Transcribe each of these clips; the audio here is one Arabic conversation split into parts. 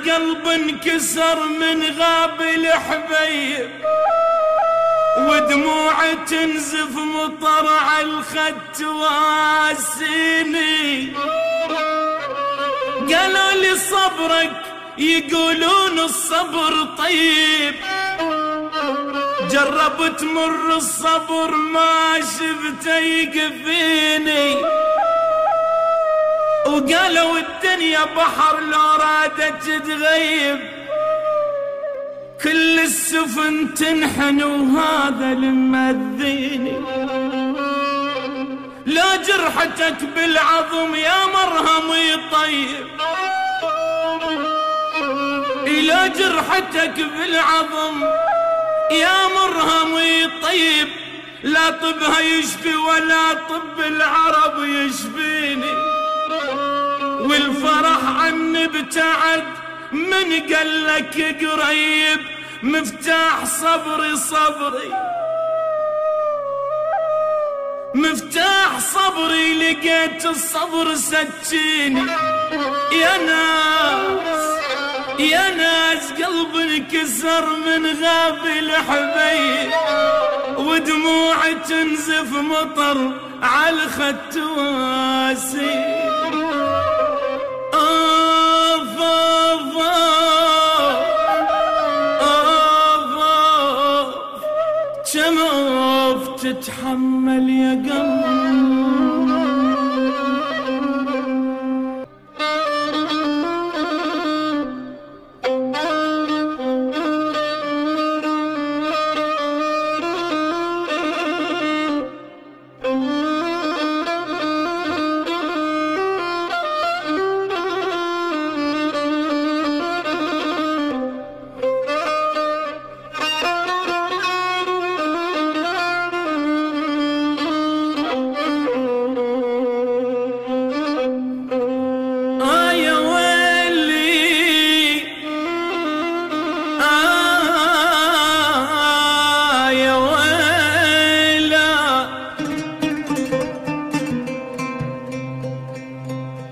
قلب انكسر من غاب الحبيب، ودموع تنزف مطر على الخد تواسيني. قالوا لي صبرك، يقولون الصبر طيب، جربت مر الصبر ما شفته يكفيني. وقالوا الدنيا بحر لو رادت تغيب، كل السفن تنحن وهذا المذيني. لا جرحتك بالعظم يا مرهم يطيب، لا جرحتك بالعظم يا مرهم يطيب، لا طبها يشفي ولا طب العرب يشفيني. والفرح عني ابتعد من قالك قريب، مفتاح صبري صبري، مفتاح صبري لقيت الصبر سكيني. يا ناس يا ناس قلب انكسر من غاب الحبيب، ودموع تنزف مطر على الخد تواسي. شموف تتحمل يا قلب.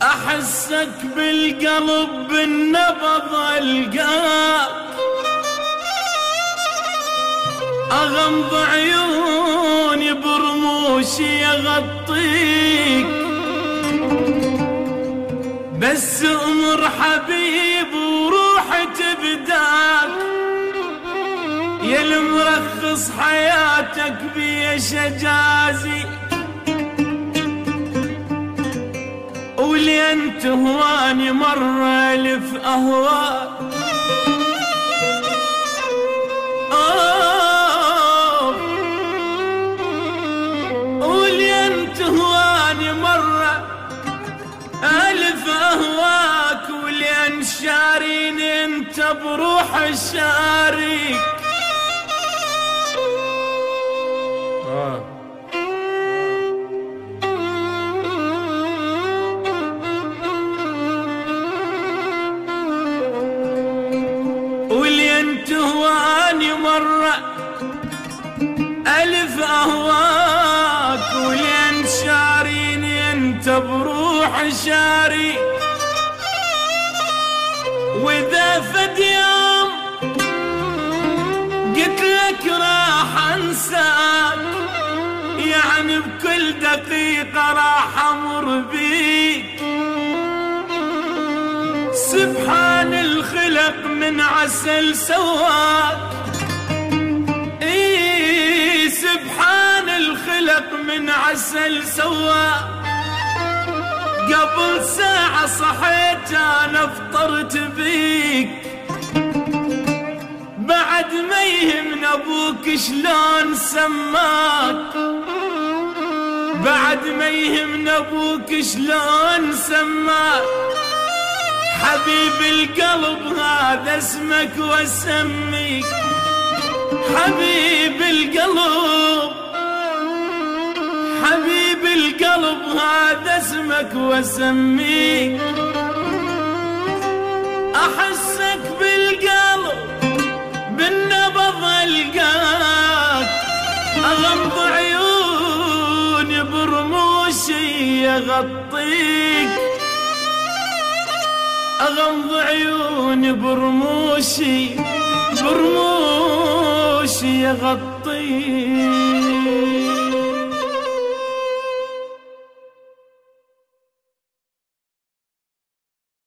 أحسك بالقلب بالنبض ألقاك، أغمض عيوني برموشي أغطيك، بس أمر حبيب وروحي تبداك. يا المرخص حياتك بيش أجازي، ولين تهواني مرة ألف أهواك. ولين تهواني مرة ألف أهواك، ولين شاريني انت بروح الشاريك. ولين تهواني مرة ألف أهواك، ولين شاريني انت بروح شاري. وإذا فد يوم قلت لك راح أنساك، يعني بكل دقيقة راح أمر بيك. سبحان الخلق من عسل سواك، إيه سبحان الخلق من عسل سواك. قبل ساعة صحيت أنا فطرت بيك، بعد ما يهمنا أبوك شلون سماك، بعد ما يهمنا أبوك شلون سماك. حبيب القلب هذا اسمك واسميك، حبيب القلب، حبيب القلب هذا اسمك واسميك. احسك بالقلب بالنبض القاك، اغمض عيوني برموشي اغطيك. أغمض عيوني برموشي برموشي يغطي